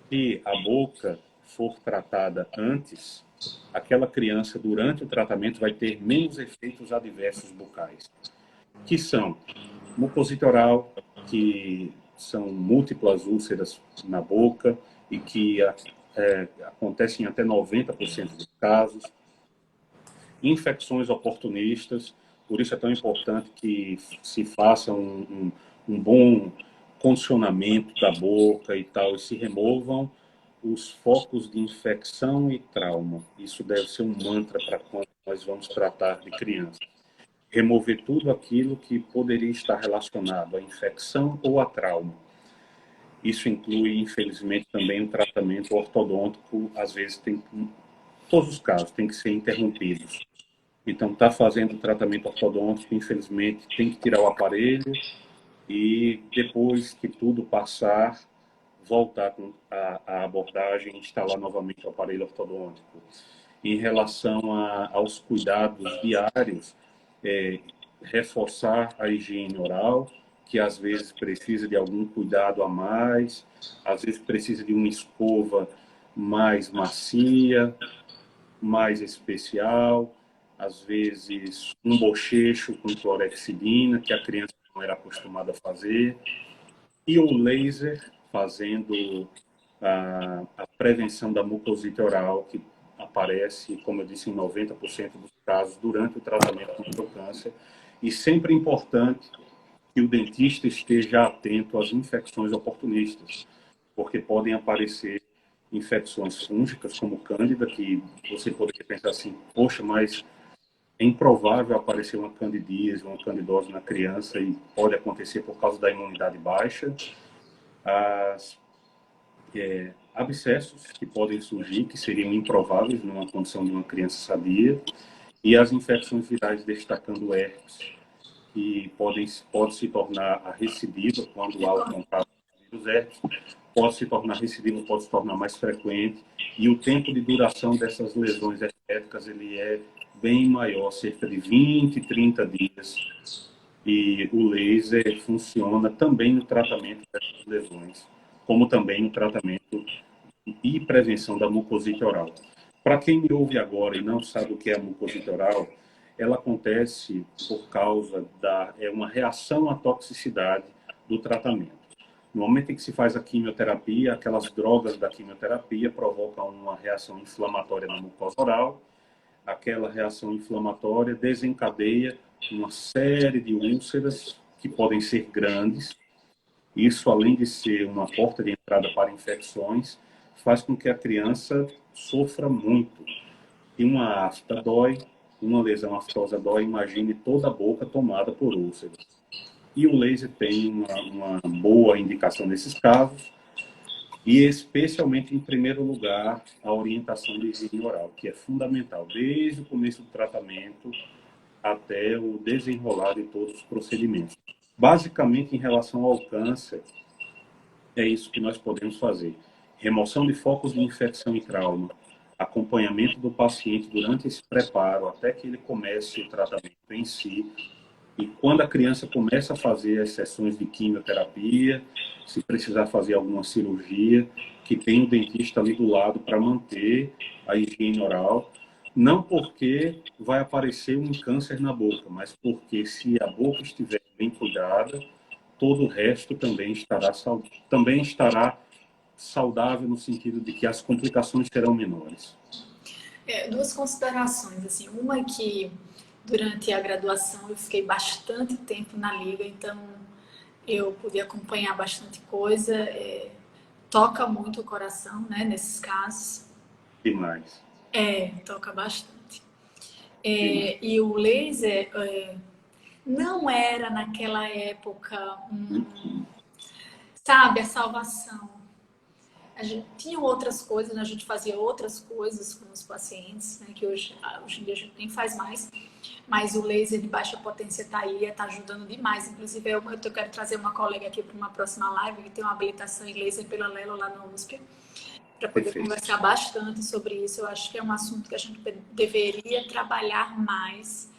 se a boca for tratada antes, aquela criança, durante o tratamento, vai ter menos efeitos adversos bucais, que são mucosite oral, que são múltiplas úlceras na boca e que acontecem em até 90% dos casos, infecções oportunistas, Por isso é tão importante que se faça um bom condicionamento da boca e tal, e se removam os focos de infecção e trauma. Isso deve ser um mantra para quando nós vamos tratar de crianças. Remover tudo aquilo que poderia estar relacionado à infecção ou a trauma. Isso inclui, infelizmente, também o tratamento ortodôntico, às vezes tem, em todos os casos, tem que ser interrompidos. Então, está fazendo o tratamento ortodôntico, infelizmente, tem que tirar o aparelho e depois que tudo passar, voltar com a abordagem e instalar novamente o aparelho ortodôntico. Em relação aos cuidados diários, reforçar a higiene oral, que às vezes precisa de algum cuidado a mais, às vezes precisa de uma escova mais macia, mais especial, às vezes um bochecho com clorexidina, que a criança não era acostumada a fazer, e o laser fazendo a prevenção da mucosite oral, que aparece, como eu disse, em 90% dos casos durante o tratamento contra o câncer. E sempre é importante que o dentista esteja atento às infecções oportunistas, porque podem aparecer infecções fúngicas, como cândida, que você poderia pensar assim, poxa, mas é improvável aparecer uma candidíase, uma candidose na criança, e pode acontecer por causa da imunidade baixa. As abscessos que podem surgir, que seriam improváveis numa condição de uma criança sadia, e as infecções virais, destacando o herpes, que pode se tornar a recidiva quando há o contato com o vírus herpes, pode se tornar recidiva, pode se tornar mais frequente, e o tempo de duração dessas lesões herpéticas ele é bem maior, cerca de 20, 30 dias, e o laser funciona também no tratamento dessas lesões, como também no tratamento e prevenção da mucosite oral. Para quem me ouve agora e não sabe o que é a mucosite oral, ela acontece por causa uma reação à toxicidade do tratamento. No momento em que se faz a quimioterapia, aquelas drogas da quimioterapia provocam uma reação inflamatória na mucosa oral. Aquela reação inflamatória desencadeia uma série de úlceras que podem ser grandes. Isso, além de ser uma porta de entrada para infecções, faz com que a criança sofra muito. E uma afta dói, uma lesão aftosa dói, imagine toda a boca tomada por úlceras. E o laser tem uma boa indicação nesses casos, e especialmente, em primeiro lugar, a orientação de higiene oral, que é fundamental, desde o começo do tratamento até o desenrolar de todos os procedimentos. Basicamente, em relação ao câncer, é isso que nós podemos fazer. Remoção de focos de infecção e trauma, acompanhamento do paciente durante esse preparo, até que ele comece o tratamento em si. E quando a criança começa a fazer as sessões de quimioterapia, se precisar fazer alguma cirurgia, que tem o dentista ali do lado para manter a higiene oral. Não porque vai aparecer um câncer na boca, mas porque se a boca estiver bem cuidada, todo o resto também estará saudável no sentido de que as complicações serão menores. Duas considerações, assim, uma é que durante a graduação eu fiquei bastante tempo na liga, então eu pude acompanhar bastante coisa, toca muito o coração, né, nesses casos. Demais. Toca bastante. E o laser não era naquela época, sabe, a salvação. A gente tinha outras coisas, né? A gente fazia outras coisas com os pacientes, né? Que hoje em dia a gente nem faz mais. Mas o laser de baixa potência está aí, está ajudando demais. Inclusive, eu quero trazer uma colega aqui para uma próxima live que tem uma habilitação em laser pela Lelo lá no USP, para poder conversar bastante sobre isso. Eu acho que é um assunto que a gente deveria trabalhar mais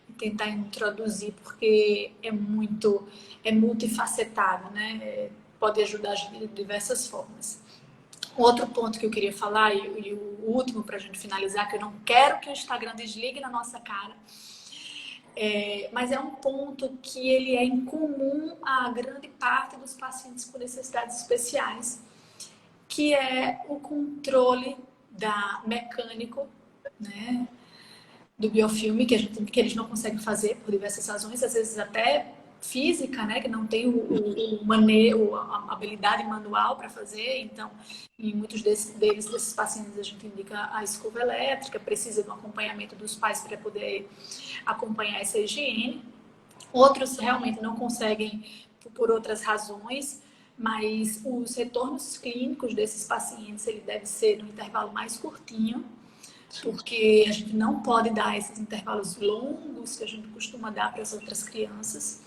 e tentar introduzir, porque é multifacetado, né? Pode ajudar de diversas formas. Outro ponto que eu queria falar, e o último para a gente finalizar, que eu não quero que o Instagram desligue na nossa cara, mas é um ponto que ele é incomum a grande parte dos pacientes com necessidades especiais, que é o controle mecânico, né, do biofilme, que eles não conseguem fazer por diversas razões, às vezes até física, né, que não tem o manejo, a habilidade manual para fazer. Então, em muitos desses pacientes, a gente indica a escova elétrica, precisa do acompanhamento dos pais para poder acompanhar essa higiene. Outros realmente não conseguem por outras razões, mas os retornos clínicos desses pacientes, ele deve ser no intervalo mais curtinho, porque a gente não pode dar esses intervalos longos que a gente costuma dar para as outras crianças.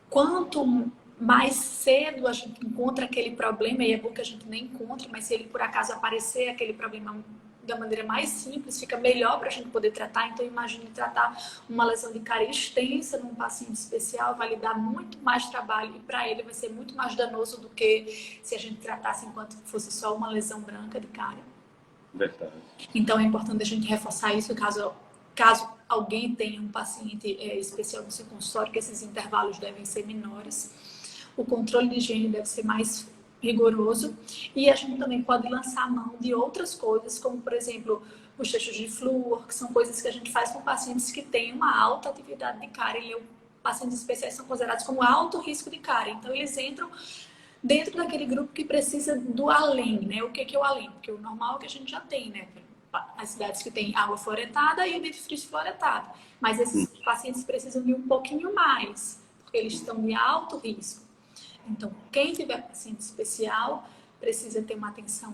Quanto mais cedo a gente encontra aquele problema, e é bom que a gente nem encontre, mas se ele por acaso aparecer aquele problema da maneira mais simples, fica melhor para a gente poder tratar. Então, imagine tratar uma lesão de cárie extensa num paciente especial, vai lhe dar muito mais trabalho e para ele vai ser muito mais danoso do que se a gente tratasse enquanto fosse só uma lesão branca de cárie. Verdade. Então, é importante a gente reforçar isso caso alguém tenha um paciente especial no seu consultório, que esses intervalos devem ser menores. O controle de higiene deve ser mais rigoroso e a gente também pode lançar a mão de outras coisas, como, por exemplo, bochechos de flúor, que são coisas que a gente faz com pacientes que têm uma alta atividade de cárie. Pacientes especiais são considerados como alto risco de cárie, então eles entram dentro daquele grupo que precisa do além, né? O que é o além? Porque o normal é que a gente já tem, né? As cidades que tem água fluoretada e o dentifrício fluoretado. Mas esses pacientes precisam de um pouquinho mais, porque eles estão de alto risco. Então, quem tiver paciente especial precisa ter uma atenção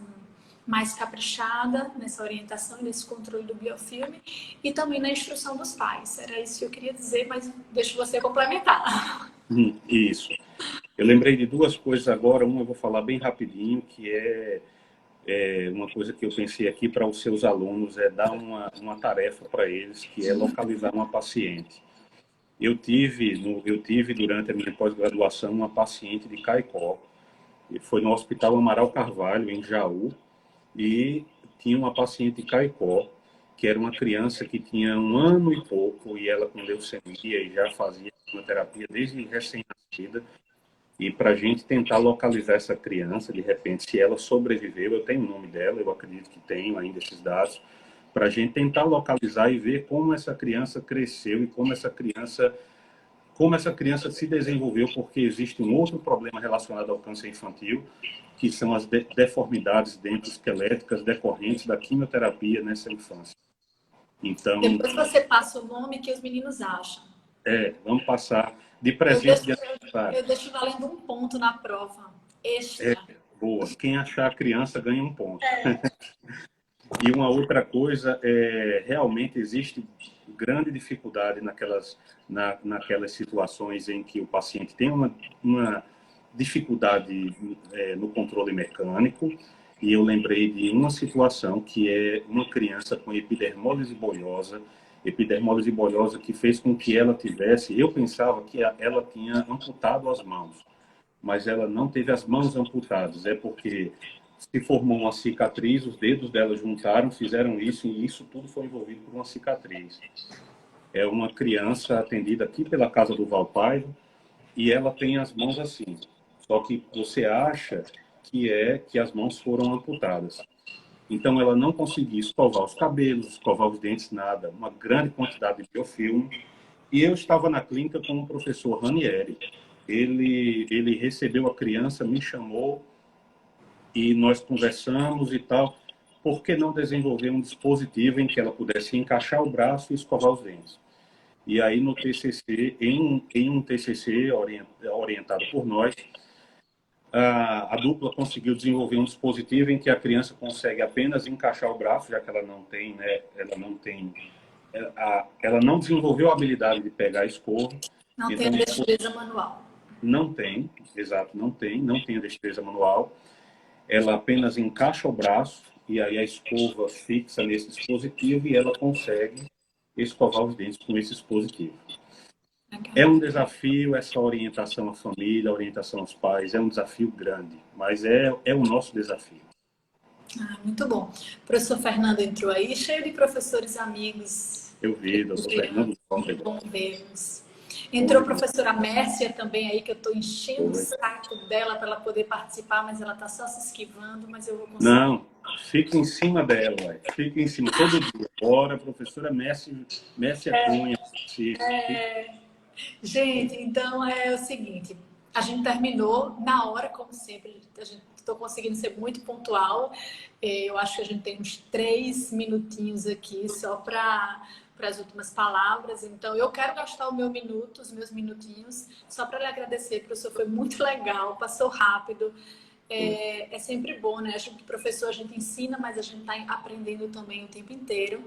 mais caprichada nessa orientação e nesse controle do biofilme e também na instrução dos pais. Era isso que eu queria dizer, mas deixo você complementar. Isso. Eu lembrei de duas coisas agora. Uma eu vou falar bem rapidinho, que é uma coisa que eu pensei aqui para os seus alunos, é dar uma tarefa para eles, que é localizar uma paciente. Eu tive durante a minha pós-graduação uma paciente de Caicó, e foi no Hospital Amaral Carvalho, em Jaú, e tinha uma paciente de Caicó, que era uma criança que tinha 1 ano e pouco, e ela com leucemia e já fazia quimioterapia desde recém-nascida. E para a gente tentar localizar essa criança, de repente, se ela sobreviveu, eu tenho o nome dela, eu acredito que tenho ainda esses dados, para a gente tentar localizar e ver como essa criança cresceu e como essa criança se desenvolveu, porque existe um outro problema relacionado ao câncer infantil, que são as deformidades dento-esqueléticas decorrentes da quimioterapia nessa infância. Então, depois você passa o nome que os meninos acham. Vamos passar de presente de aniversário. Eu deixo valendo 1 ponto na prova. Extra. Boa. Quem achar a criança ganha 1 ponto. E uma outra coisa, realmente existe grande dificuldade naquelas situações em que o paciente tem uma dificuldade no controle mecânico. E eu lembrei de uma situação que é uma criança com epidermólise bolhosa que fez com que ela tivesse, eu pensava que ela tinha amputado as mãos, mas ela não teve as mãos amputadas, é porque se formou uma cicatriz, os dedos dela juntaram, fizeram isso, e isso tudo foi envolvido por uma cicatriz. É uma criança atendida aqui pela Casa do Valpaiva, e ela tem as mãos assim, só que você acha que as mãos foram amputadas. Então, ela não conseguia escovar os cabelos, escovar os dentes, nada. Uma grande quantidade de biofilme. E eu estava na clínica com o professor Ranieri. Ele recebeu a criança, me chamou e nós conversamos e tal. Por que não desenvolver um dispositivo em que ela pudesse encaixar o braço e escovar os dentes? E aí, no TCC, em um TCC orientado por nós, a dupla conseguiu desenvolver um dispositivo em que a criança consegue apenas encaixar o braço, já que ela não tem, né, ela não desenvolveu a habilidade de pegar a escova. Não tem a destreza manual. Não tem, exato, não tem a destreza manual. Ela apenas encaixa o braço e aí a escova fixa nesse dispositivo e ela consegue escovar os dentes com esse dispositivo. É um desafio essa orientação à família, a orientação aos pais, é um desafio grande, mas é o nosso desafio. Muito bom. O professor Fernando entrou aí, cheio de professores amigos. Eu vi, doutor Fernando. Bom vermos. Entrou a professora Mércia também aí, que eu estou enchendo o saco dela para ela poder participar, mas ela está só se esquivando, mas eu vou conseguir. Não, Fica em cima dela, ué. Fica em cima todo dia. Bora, professora Mércia Cunha. Gente, então é o seguinte, a gente terminou na hora, como sempre, estou conseguindo ser muito pontual. Eu acho que a gente tem uns 3 minutinhos aqui só para as últimas palavras. Então, eu quero gastar os meus minutinhos, só para lhe agradecer, professor, foi muito legal, passou rápido. É sempre bom, né? A gente, professor, a gente ensina, mas a gente está aprendendo também o tempo inteiro.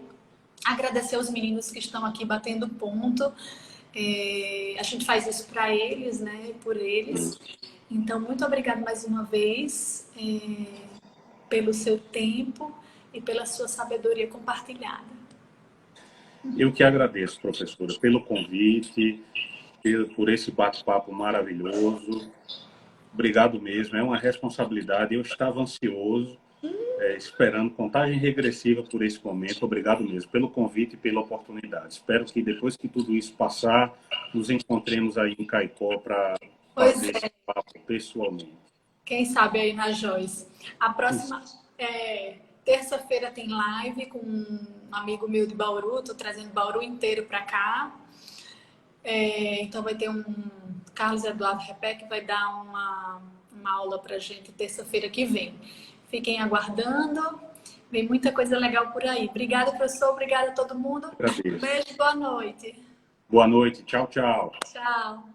Agradecer aos meninos que estão aqui batendo ponto. A gente faz isso para eles, né? Por eles. Então, muito obrigada mais uma vez pelo seu tempo e pela sua sabedoria compartilhada. Eu que agradeço, professora, pelo convite, por esse bate-papo maravilhoso. Obrigado mesmo, é uma responsabilidade. Eu estava ansioso, esperando contagem regressiva por esse momento. Obrigado mesmo pelo convite e pela oportunidade. Espero que depois que tudo isso passar, nos encontremos aí em Caicó para fazer esse papo pessoalmente. Quem sabe aí na Joyce. A próxima terça-feira tem live com um amigo meu de Bauru. Estou trazendo Bauru inteiro para cá. Então vai ter um Carlos Eduardo Repé que vai dar uma aula para gente terça-feira que vem. Fiquem aguardando. Vem muita coisa legal por aí. Obrigada, professor. Obrigada a todo mundo. Agradeço. Beijo, boa noite. Boa noite. Tchau, tchau. Tchau.